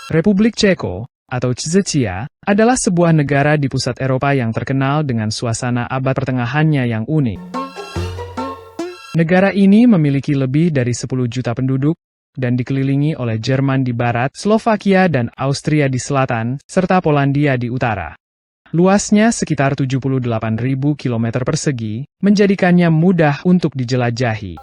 Republik Ceko, atau Czechia, adalah sebuah negara di pusat Eropa yang terkenal dengan suasana abad pertengahannya yang unik. Negara ini memiliki lebih dari 10 juta penduduk, dan dikelilingi oleh Jerman di barat, Slovakia dan Austria di selatan, serta Polandia di utara. Luasnya sekitar 78.000 km persegi, menjadikannya mudah untuk dijelajahi.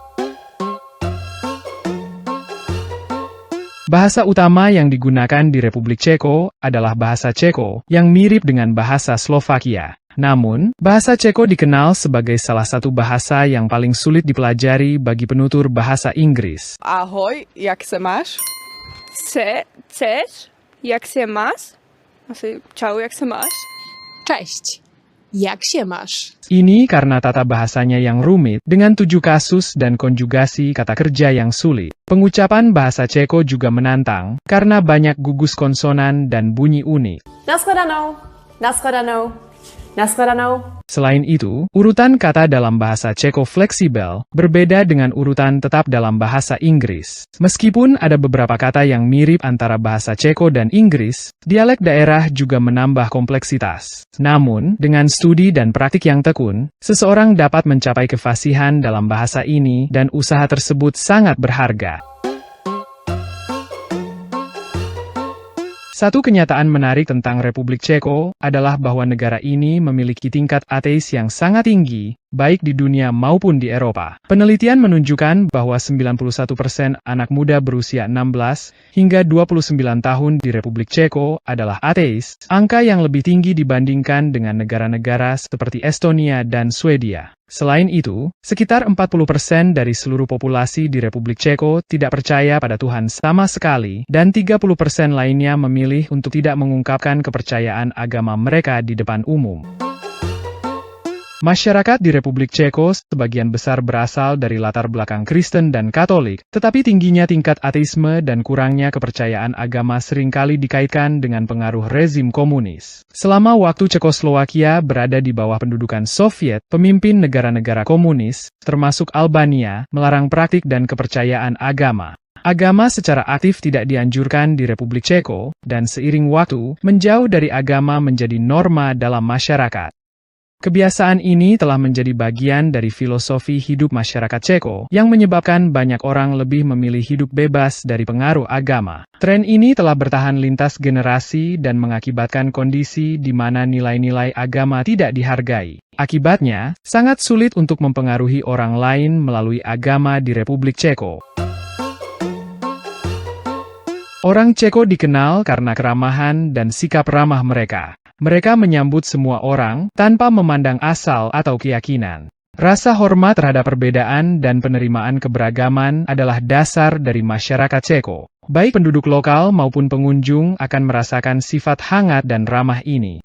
Bahasa utama yang digunakan di Republik Ceko adalah bahasa Ceko, yang mirip dengan bahasa Slovakia. Namun, bahasa Ceko dikenal sebagai salah satu bahasa yang paling sulit dipelajari bagi penutur bahasa Inggris. Ahoj, jak se máš? Cześć, jak się masz? Ciao, jak się masz? Cześć, jak się masz? Ini karena tata bahasanya yang rumit, dengan 7 kasus dan konjugasi kata kerja yang sulit. Pengucapan bahasa Ceko juga menantang, karena banyak gugus konsonan dan bunyi unik. Nashledanou, nashledanou, nashledanou. Selain itu, urutan kata dalam bahasa Ceko fleksibel, berbeda dengan urutan tetap dalam bahasa Inggris. Meskipun ada beberapa kata yang mirip antara bahasa Ceko dan Inggris, dialek daerah juga menambah kompleksitas. Namun, dengan studi dan praktik yang tekun, seseorang dapat mencapai kefasihan dalam bahasa ini dan usaha tersebut sangat berharga. Satu kenyataan menarik tentang Republik Ceko adalah bahwa negara ini memiliki tingkat ateis yang sangat tinggi, baik di dunia maupun di Eropa. Penelitian menunjukkan bahwa 91% anak muda berusia 16 hingga 29 tahun di Republik Ceko adalah ateis, angka yang lebih tinggi dibandingkan dengan negara-negara seperti Estonia dan Swedia. Selain itu, sekitar 40% dari seluruh populasi di Republik Ceko tidak percaya pada Tuhan sama sekali, dan 30% lainnya memilih untuk tidak mengungkapkan kepercayaan agama mereka di depan umum. Masyarakat di Republik Ceko sebagian besar berasal dari latar belakang Kristen dan Katolik, tetapi tingginya tingkat ateisme dan kurangnya kepercayaan agama seringkali dikaitkan dengan pengaruh rezim komunis. Selama waktu Cekoslowakia berada di bawah pendudukan Soviet, pemimpin negara-negara komunis, termasuk Albania, melarang praktik dan kepercayaan agama. Agama secara aktif tidak dianjurkan di Republik Ceko, dan seiring waktu, menjauh dari agama menjadi norma dalam masyarakat. Kebiasaan ini telah menjadi bagian dari filosofi hidup masyarakat Ceko, yang menyebabkan banyak orang lebih memilih hidup bebas dari pengaruh agama. Tren ini telah bertahan lintas generasi dan mengakibatkan kondisi di mana nilai-nilai agama tidak dihargai. Akibatnya, sangat sulit untuk mempengaruhi orang lain melalui agama di Republik Ceko. Orang Ceko dikenal karena keramahan dan sikap ramah mereka. Mereka menyambut semua orang, tanpa memandang asal atau keyakinan. Rasa hormat terhadap perbedaan dan penerimaan keberagaman adalah dasar dari masyarakat Ceko. Baik penduduk lokal maupun pengunjung akan merasakan sifat hangat dan ramah ini.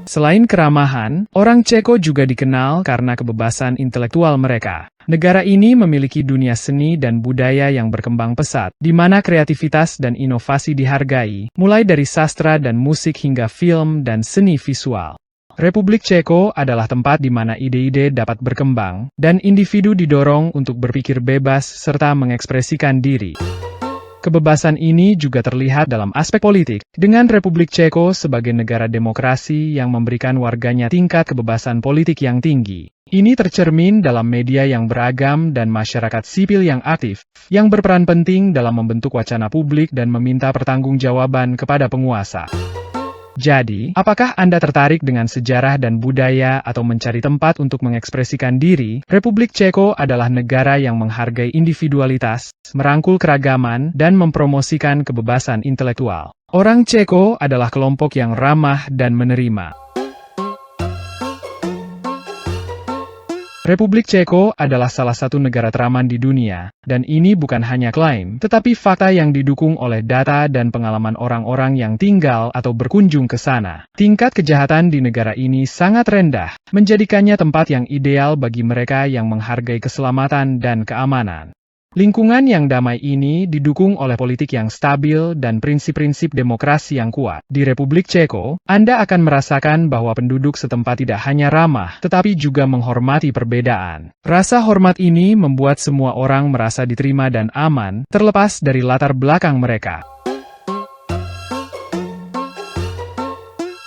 Selain keramahan, orang Ceko juga dikenal karena kebebasan intelektual mereka. Negara ini memiliki dunia seni dan budaya yang berkembang pesat, di mana kreativitas dan inovasi dihargai, mulai dari sastra dan musik hingga film dan seni visual. Republik Ceko adalah tempat di mana ide-ide dapat berkembang, dan individu didorong untuk berpikir bebas serta mengekspresikan diri. Kebebasan ini juga terlihat dalam aspek politik, dengan Republik Ceko sebagai negara demokrasi yang memberikan warganya tingkat kebebasan politik yang tinggi. Ini tercermin dalam media yang beragam dan masyarakat sipil yang aktif, yang berperan penting dalam membentuk wacana publik dan meminta pertanggungjawaban kepada penguasa. Jadi, apakah Anda tertarik dengan sejarah dan budaya atau mencari tempat untuk mengekspresikan diri? Republik Ceko adalah negara yang menghargai individualitas, merangkul keragaman, dan mempromosikan kebebasan intelektual. Orang Ceko adalah kelompok yang ramah dan menerima. Republik Ceko adalah salah satu negara teraman di dunia, dan ini bukan hanya klaim, tetapi fakta yang didukung oleh data dan pengalaman orang-orang yang tinggal atau berkunjung ke sana. Tingkat kejahatan di negara ini sangat rendah, menjadikannya tempat yang ideal bagi mereka yang menghargai keselamatan dan keamanan. Lingkungan yang damai ini didukung oleh politik yang stabil dan prinsip-prinsip demokrasi yang kuat. Di Republik Ceko, Anda akan merasakan bahwa penduduk setempat tidak hanya ramah, tetapi juga menghormati perbedaan. Rasa hormat ini membuat semua orang merasa diterima dan aman, terlepas dari latar belakang mereka.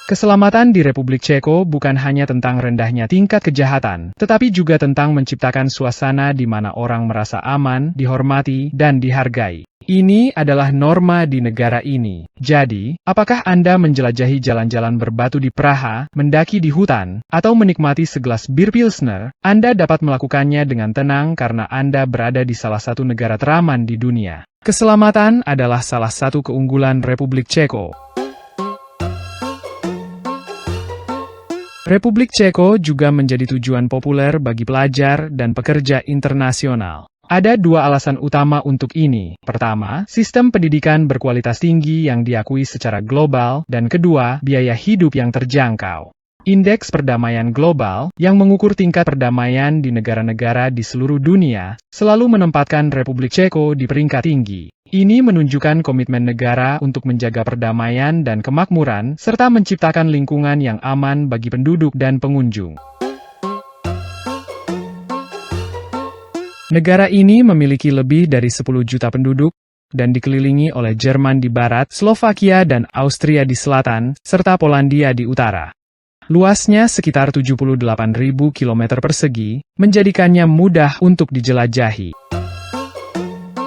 Keselamatan di Republik Ceko bukan hanya tentang rendahnya tingkat kejahatan, tetapi juga tentang menciptakan suasana di mana orang merasa aman, dihormati, dan dihargai. Ini adalah norma di negara ini. Jadi, apakah Anda menjelajahi jalan-jalan berbatu di Praha, mendaki di hutan, atau menikmati segelas bir Pilsner? Anda dapat melakukannya dengan tenang karena Anda berada di salah satu negara teraman di dunia. Keselamatan adalah salah satu keunggulan Republik Ceko. Republik Ceko juga menjadi tujuan populer bagi pelajar dan pekerja internasional. Ada dua alasan utama untuk ini. Pertama, sistem pendidikan berkualitas tinggi yang diakui secara global, dan kedua, biaya hidup yang terjangkau. Indeks Perdamaian Global, yang mengukur tingkat perdamaian di negara-negara di seluruh dunia, selalu menempatkan Republik Ceko di peringkat tinggi. Ini menunjukkan komitmen negara untuk menjaga perdamaian dan kemakmuran, serta menciptakan lingkungan yang aman bagi penduduk dan pengunjung. Negara ini memiliki lebih dari 10 juta penduduk, dan dikelilingi oleh Jerman di barat, Slovakia dan Austria di selatan, serta Polandia di utara. Luasnya sekitar 78.000 km persegi, menjadikannya mudah untuk dijelajahi.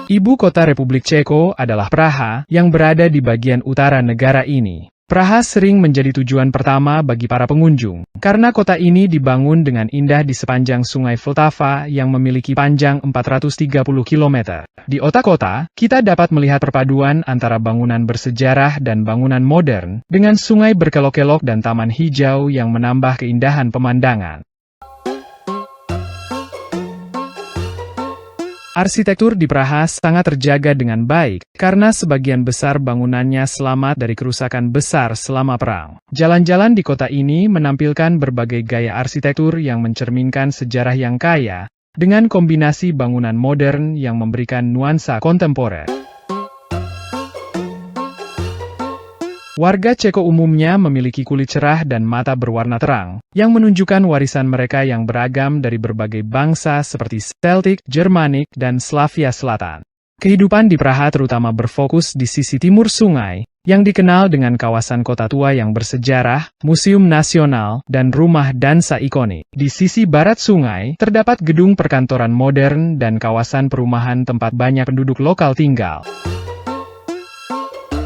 Ibu kota Republik Ceko adalah Praha, yang berada di bagian utara negara ini. Praha sering menjadi tujuan pertama bagi para pengunjung, karena kota ini dibangun dengan indah di sepanjang Sungai Vltava yang memiliki panjang 430 km. Di otak kota, kita dapat melihat perpaduan antara bangunan bersejarah dan bangunan modern, dengan sungai berkelok-kelok dan taman hijau yang menambah keindahan pemandangan. Arsitektur di Praha sangat terjaga dengan baik, karena sebagian besar bangunannya selamat dari kerusakan besar selama perang. Jalan-jalan di kota ini menampilkan berbagai gaya arsitektur yang mencerminkan sejarah yang kaya, dengan kombinasi bangunan modern yang memberikan nuansa kontemporer. Warga Ceko umumnya memiliki kulit cerah dan mata berwarna terang, yang menunjukkan warisan mereka yang beragam dari berbagai bangsa seperti Celtic, Germanic, dan Slavia Selatan. Kehidupan di Praha terutama berfokus di sisi timur sungai, yang dikenal dengan kawasan kota tua yang bersejarah, museum nasional, dan rumah dansa ikonik. Di sisi barat sungai, terdapat gedung perkantoran modern dan kawasan perumahan tempat banyak penduduk lokal tinggal.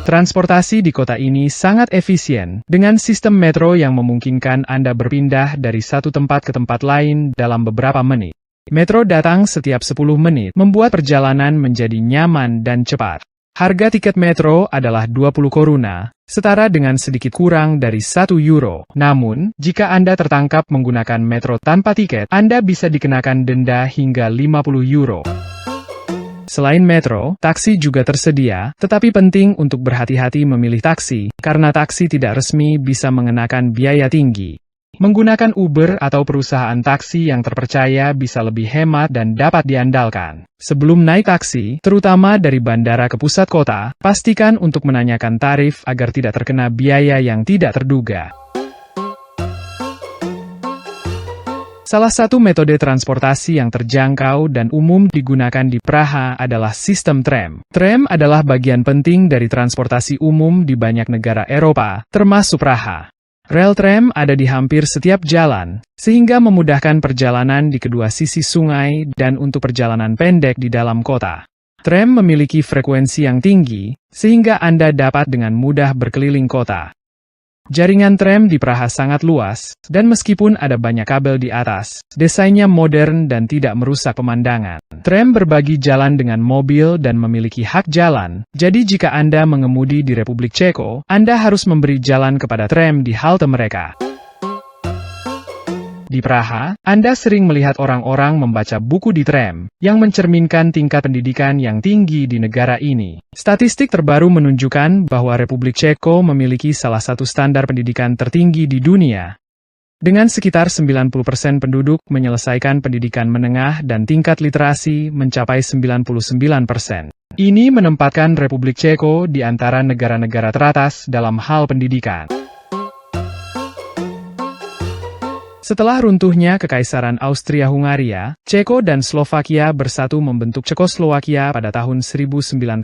Transportasi di kota ini sangat efisien, dengan sistem metro yang memungkinkan Anda berpindah dari satu tempat ke tempat lain dalam beberapa menit. Metro datang setiap 10 menit, membuat perjalanan menjadi nyaman dan cepat. Harga tiket metro adalah 20 koruna, setara dengan sedikit kurang dari 1 euro. Namun, jika Anda tertangkap menggunakan metro tanpa tiket, Anda bisa dikenakan denda hingga 50 euro. Selain metro, taksi juga tersedia, tetapi penting untuk berhati-hati memilih taksi, karena taksi tidak resmi bisa mengenakan biaya tinggi. Menggunakan Uber atau perusahaan taksi yang terpercaya bisa lebih hemat dan dapat diandalkan. Sebelum naik taksi, terutama dari bandara ke pusat kota, pastikan untuk menanyakan tarif agar tidak terkena biaya yang tidak terduga. Salah satu metode transportasi yang terjangkau dan umum digunakan di Praha adalah sistem tram. Tram adalah bagian penting dari transportasi umum di banyak negara Eropa, termasuk Praha. Rel tram ada di hampir setiap jalan, sehingga memudahkan perjalanan di kedua sisi sungai dan untuk perjalanan pendek di dalam kota. Tram memiliki frekuensi yang tinggi, sehingga Anda dapat dengan mudah berkeliling kota. Jaringan tram di Praha sangat luas, dan meskipun ada banyak kabel di atas, desainnya modern dan tidak merusak pemandangan. Tram berbagi jalan dengan mobil dan memiliki hak jalan, jadi jika Anda mengemudi di Republik Ceko, Anda harus memberi jalan kepada tram di halte mereka. Di Praha, Anda sering melihat orang-orang membaca buku di tram, yang mencerminkan tingkat pendidikan yang tinggi di negara ini. Statistik terbaru menunjukkan bahwa Republik Ceko memiliki salah satu standar pendidikan tertinggi di dunia. Dengan sekitar 90% penduduk menyelesaikan pendidikan menengah dan tingkat literasi mencapai 99%. Ini menempatkan Republik Ceko di antara negara-negara teratas dalam hal pendidikan. Setelah runtuhnya Kekaisaran Austria-Hungaria, Ceko dan Slovakia bersatu membentuk Cekoslowakia pada tahun 1920.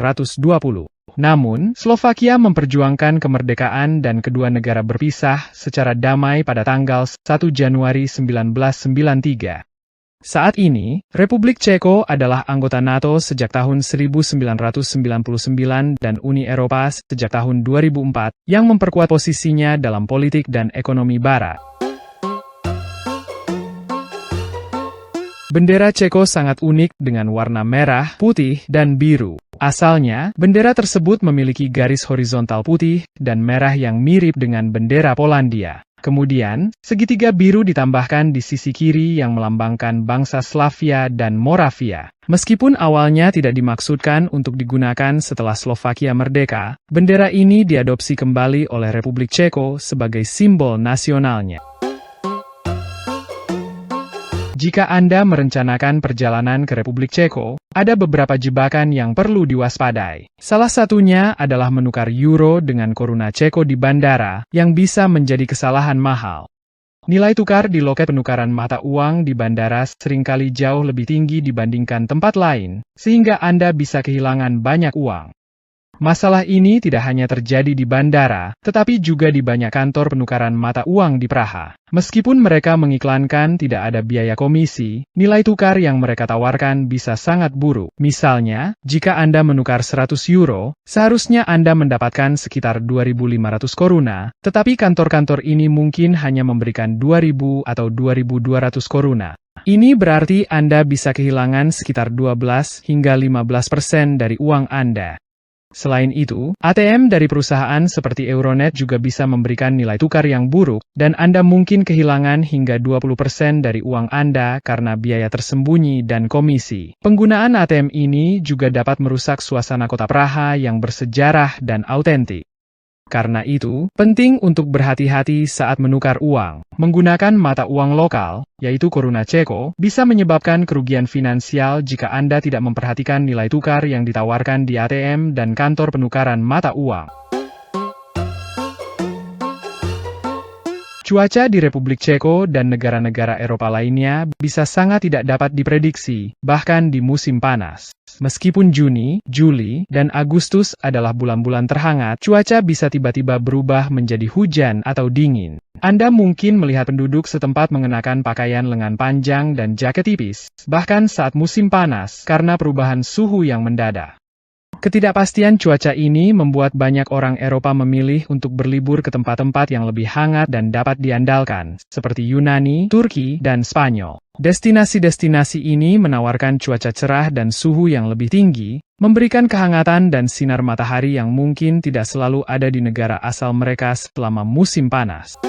Namun, Slovakia memperjuangkan kemerdekaan dan kedua negara berpisah secara damai pada tanggal 1 Januari 1993. Saat ini, Republik Ceko adalah anggota NATO sejak tahun 1999 dan Uni Eropa sejak tahun 2004, yang memperkuat posisinya dalam politik dan ekonomi Barat. Bendera Ceko sangat unik dengan warna merah, putih, dan biru. Asalnya, bendera tersebut memiliki garis horizontal putih dan merah yang mirip dengan bendera Polandia. Kemudian, segitiga biru ditambahkan di sisi kiri yang melambangkan bangsa Slavia dan Moravia. Meskipun awalnya tidak dimaksudkan untuk digunakan setelah Slovakia merdeka, bendera ini diadopsi kembali oleh Republik Ceko sebagai simbol nasionalnya. Jika Anda merencanakan perjalanan ke Republik Ceko, ada beberapa jebakan yang perlu diwaspadai. Salah satunya adalah menukar euro dengan koruna Ceko di bandara, yang bisa menjadi kesalahan mahal. Nilai tukar di loket penukaran mata uang di bandara seringkali jauh lebih tinggi dibandingkan tempat lain, sehingga Anda bisa kehilangan banyak uang. Masalah ini tidak hanya terjadi di bandara, tetapi juga di banyak kantor penukaran mata uang di Praha. Meskipun mereka mengiklankan tidak ada biaya komisi, nilai tukar yang mereka tawarkan bisa sangat buruk. Misalnya, jika Anda menukar 100 euro, seharusnya Anda mendapatkan sekitar 2.500 koruna, tetapi kantor-kantor ini mungkin hanya memberikan 2.000 atau 2.200 koruna. Ini berarti Anda bisa kehilangan sekitar 12 hingga 15% dari uang Anda. Selain itu, ATM dari perusahaan seperti Euronet juga bisa memberikan nilai tukar yang buruk, dan Anda mungkin kehilangan hingga 20% dari uang Anda karena biaya tersembunyi dan komisi. Penggunaan ATM ini juga dapat merusak suasana kota Praha yang bersejarah dan autentik. Karena itu, penting untuk berhati-hati saat menukar uang. Menggunakan mata uang lokal, yaitu koruna Ceko, bisa menyebabkan kerugian finansial jika Anda tidak memperhatikan nilai tukar yang ditawarkan di ATM dan kantor penukaran mata uang. Cuaca di Republik Ceko dan negara-negara Eropa lainnya bisa sangat tidak dapat diprediksi, bahkan di musim panas. Meskipun Juni, Juli, dan Agustus adalah bulan-bulan terhangat, cuaca bisa tiba-tiba berubah menjadi hujan atau dingin. Anda mungkin melihat penduduk setempat mengenakan pakaian lengan panjang dan jaket tipis, bahkan saat musim panas, karena perubahan suhu yang mendadak. Ketidakpastian cuaca ini membuat banyak orang Eropa memilih untuk berlibur ke tempat-tempat yang lebih hangat dan dapat diandalkan, seperti Yunani, Turki, dan Spanyol. Destinasi-destinasi ini menawarkan cuaca cerah dan suhu yang lebih tinggi, memberikan kehangatan dan sinar matahari yang mungkin tidak selalu ada di negara asal mereka selama musim panas.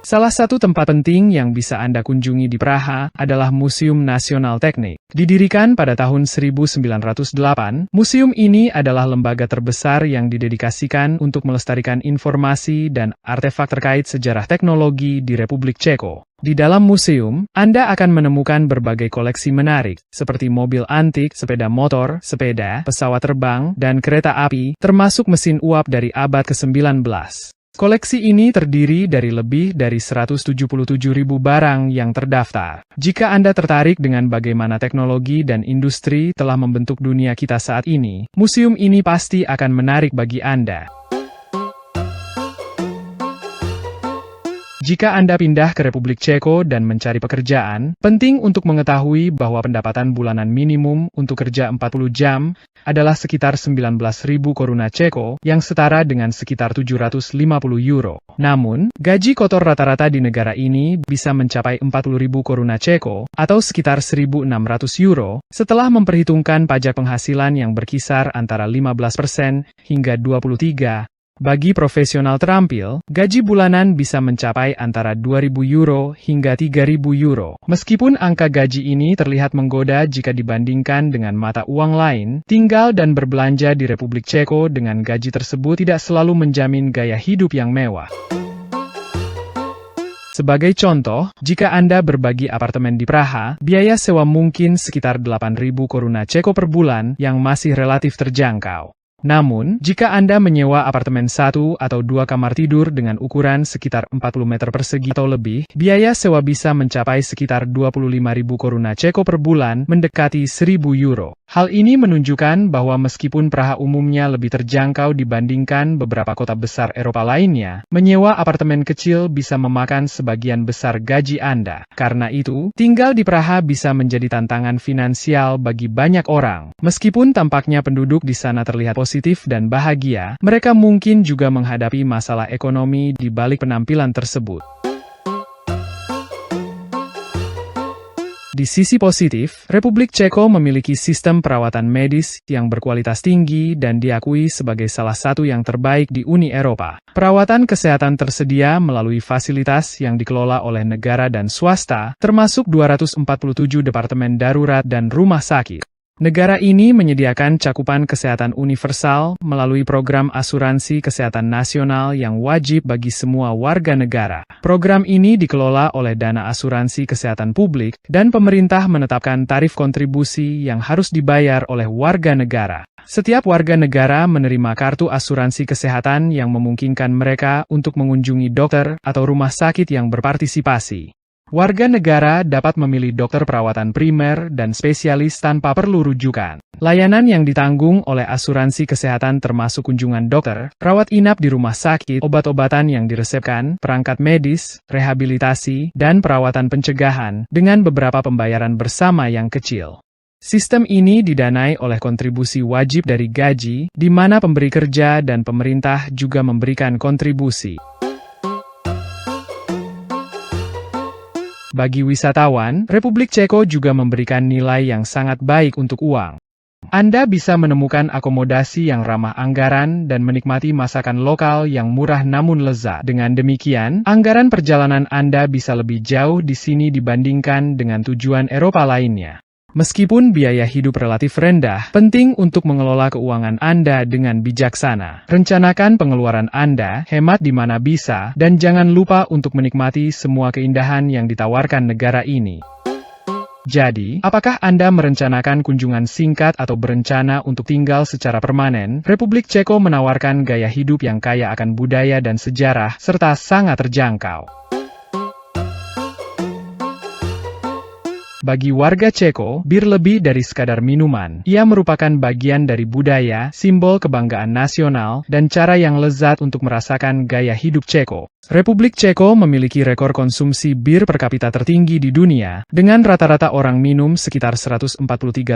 Salah satu tempat penting yang bisa Anda kunjungi di Praha adalah Museum Nasional Teknik. Didirikan pada tahun 1908, museum ini adalah lembaga terbesar yang didedikasikan untuk melestarikan informasi dan artefak terkait sejarah teknologi di Republik Ceko. Di dalam museum, Anda akan menemukan berbagai koleksi menarik, seperti mobil antik, sepeda motor, sepeda, pesawat terbang, dan kereta api, termasuk mesin uap dari abad ke-19. Koleksi ini terdiri dari lebih dari 177.000 barang yang terdaftar. Jika Anda tertarik dengan bagaimana teknologi dan industri telah membentuk dunia kita saat ini, museum ini pasti akan menarik bagi Anda. Jika Anda pindah ke Republik Ceko dan mencari pekerjaan, penting untuk mengetahui bahwa pendapatan bulanan minimum untuk kerja 40 jam adalah sekitar 19.000 koruna Ceko, yang setara dengan sekitar 750 euro. Namun, gaji kotor rata-rata di negara ini bisa mencapai 40.000 koruna Ceko, atau sekitar 1.600 euro, setelah memperhitungkan pajak penghasilan yang berkisar antara 15% hingga 23%. Bagi profesional terampil, gaji bulanan bisa mencapai antara 2.000 euro hingga 3.000 euro. Meskipun angka gaji ini terlihat menggoda jika dibandingkan dengan mata uang lain, tinggal dan berbelanja di Republik Ceko dengan gaji tersebut tidak selalu menjamin gaya hidup yang mewah. Sebagai contoh, jika Anda berbagi apartemen di Praha, biaya sewa mungkin sekitar 8.000 koruna Ceko per bulan yang masih relatif terjangkau. Namun, jika Anda menyewa apartemen 1 atau 2 kamar tidur dengan ukuran sekitar 40 meter persegi atau lebih, biaya sewa bisa mencapai sekitar 25.000 koruna Ceko per bulan, mendekati 1.000 euro. Hal ini menunjukkan bahwa meskipun Praha umumnya lebih terjangkau dibandingkan beberapa kota besar Eropa lainnya, menyewa apartemen kecil bisa memakan sebagian besar gaji Anda. Karena itu, tinggal di Praha bisa menjadi tantangan finansial bagi banyak orang. Meskipun tampaknya penduduk di sana terlihat positif dan bahagia, mereka mungkin juga menghadapi masalah ekonomi di balik penampilan tersebut. Di sisi positif, Republik Ceko memiliki sistem perawatan medis yang berkualitas tinggi dan diakui sebagai salah satu yang terbaik di Uni Eropa. Perawatan kesehatan tersedia melalui fasilitas yang dikelola oleh negara dan swasta, termasuk 247 departemen darurat dan rumah sakit. Negara ini menyediakan cakupan kesehatan universal melalui program asuransi kesehatan nasional yang wajib bagi semua warga negara. Program ini dikelola oleh Dana Asuransi Kesehatan Publik, dan pemerintah menetapkan tarif kontribusi yang harus dibayar oleh warga negara. Setiap warga negara menerima kartu asuransi kesehatan yang memungkinkan mereka untuk mengunjungi dokter atau rumah sakit yang berpartisipasi. Warga negara dapat memilih dokter perawatan primer dan spesialis tanpa perlu rujukan. Layanan yang ditanggung oleh asuransi kesehatan termasuk kunjungan dokter, rawat inap di rumah sakit, obat-obatan yang diresepkan, perangkat medis, rehabilitasi, dan perawatan pencegahan, dengan beberapa pembayaran bersama yang kecil. Sistem ini didanai oleh kontribusi wajib dari gaji, di mana pemberi kerja dan pemerintah juga memberikan kontribusi. Bagi wisatawan, Republik Ceko juga memberikan nilai yang sangat baik untuk uang. Anda bisa menemukan akomodasi yang ramah anggaran dan menikmati masakan lokal yang murah namun lezat. Dengan demikian, anggaran perjalanan Anda bisa lebih jauh di sini dibandingkan dengan tujuan Eropa lainnya. Meskipun biaya hidup relatif rendah, penting untuk mengelola keuangan Anda dengan bijaksana. Rencanakan pengeluaran Anda, hemat di mana bisa, dan jangan lupa untuk menikmati semua keindahan yang ditawarkan negara ini. Jadi, apakah Anda merencanakan kunjungan singkat atau berencana untuk tinggal secara permanen? Republik Ceko menawarkan gaya hidup yang kaya akan budaya dan sejarah, serta sangat terjangkau. Bagi warga Ceko, bir lebih dari sekadar minuman. Ia merupakan bagian dari budaya, simbol kebanggaan nasional, dan cara yang lezat untuk merasakan gaya hidup Ceko. Republik Ceko memiliki rekor konsumsi bir per kapita tertinggi di dunia, dengan rata-rata orang minum sekitar 143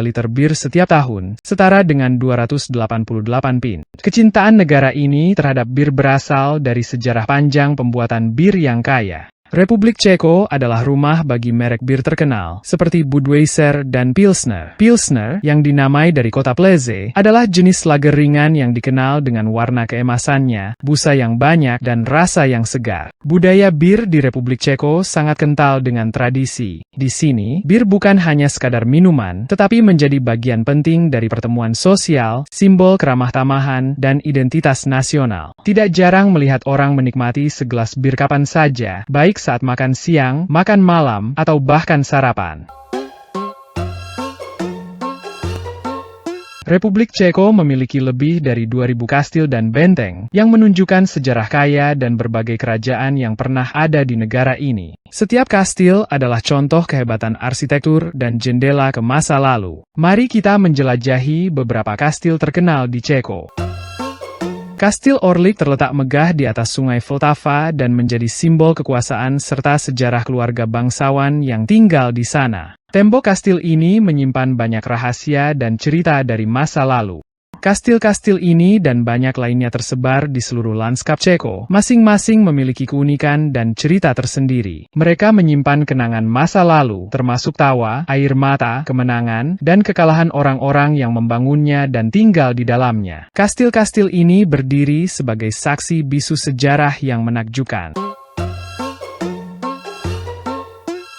liter bir setiap tahun, setara dengan 288 pint. Kecintaan negara ini terhadap bir berasal dari sejarah panjang pembuatan bir yang kaya. Republik Ceko adalah rumah bagi merek bir terkenal, seperti Budweiser dan Pilsner. Pilsner, yang dinamai dari kota Plzeň, adalah jenis lager ringan yang dikenal dengan warna keemasannya, busa yang banyak, dan rasa yang segar. Budaya bir di Republik Ceko sangat kental dengan tradisi. Di sini, bir bukan hanya sekadar minuman, tetapi menjadi bagian penting dari pertemuan sosial, simbol keramah tamahan, dan identitas nasional. Tidak jarang melihat orang menikmati segelas bir kapan saja, baik saat makan siang, makan malam, atau bahkan sarapan. Republik Ceko memiliki lebih dari 2.000 kastil dan benteng, yang menunjukkan sejarah kaya dan berbagai kerajaan yang pernah ada di negara ini. Setiap kastil adalah contoh kehebatan arsitektur dan jendela ke masa lalu. Mari kita menjelajahi beberapa kastil terkenal di Ceko. Kastil Orlik terletak megah di atas sungai Vltava dan menjadi simbol kekuasaan serta sejarah keluarga bangsawan yang tinggal di sana. Tembok kastil ini menyimpan banyak rahasia dan cerita dari masa lalu. Kastil-kastil ini dan banyak lainnya tersebar di seluruh lanskap Ceko, masing-masing memiliki keunikan dan cerita tersendiri. Mereka menyimpan kenangan masa lalu, termasuk tawa, air mata, kemenangan, dan kekalahan orang-orang yang membangunnya dan tinggal di dalamnya. Kastil-kastil ini berdiri sebagai saksi bisu sejarah yang menakjubkan.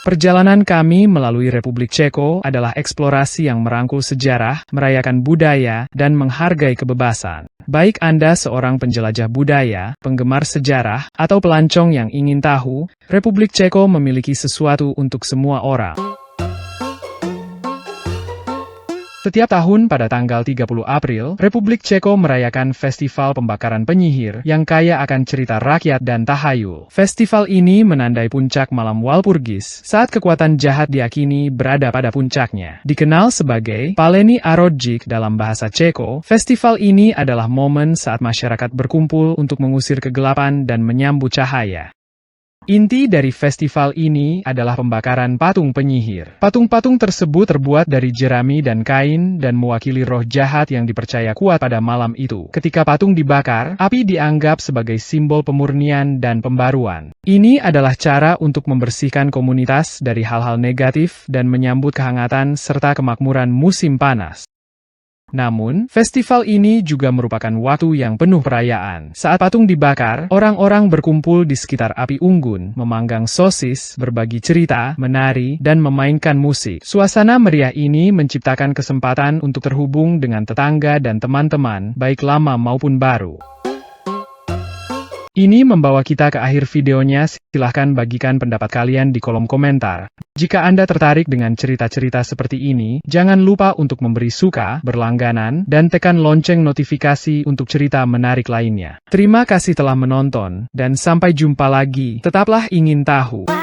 Perjalanan kami melalui Republik Ceko adalah eksplorasi yang merangkul sejarah, merayakan budaya, dan menghargai kebebasan. Baik Anda seorang penjelajah budaya, penggemar sejarah, atau pelancong yang ingin tahu, Republik Ceko memiliki sesuatu untuk semua orang. Setiap tahun pada tanggal 30 April, Republik Ceko merayakan Festival Pembakaran Penyihir yang kaya akan cerita rakyat dan tahayul. Festival ini menandai puncak malam Walpurgis, saat kekuatan jahat diyakini berada pada puncaknya. Dikenal sebagai Paleni Arodjik dalam bahasa Ceko, festival ini adalah momen saat masyarakat berkumpul untuk mengusir kegelapan dan menyambut cahaya. Inti dari festival ini adalah pembakaran patung penyihir. Patung-patung tersebut terbuat dari jerami dan kain dan mewakili roh jahat yang dipercaya kuat pada malam itu. Ketika patung dibakar, api dianggap sebagai simbol pemurnian dan pembaruan. Ini adalah cara untuk membersihkan komunitas dari hal-hal negatif dan menyambut kehangatan serta kemakmuran musim panas. Namun, festival ini juga merupakan waktu yang penuh perayaan. Saat patung dibakar, orang-orang berkumpul di sekitar api unggun, memanggang sosis, berbagi cerita, menari, dan memainkan musik. Suasana meriah ini menciptakan kesempatan untuk terhubung dengan tetangga dan teman-teman, baik lama maupun baru. Ini membawa kita ke akhir videonya, silahkan bagikan pendapat kalian di kolom komentar. Jika Anda tertarik dengan cerita-cerita seperti ini, jangan lupa untuk memberi suka, berlangganan, dan tekan lonceng notifikasi untuk cerita menarik lainnya. Terima kasih telah menonton, dan sampai jumpa lagi. Tetaplah ingin tahu.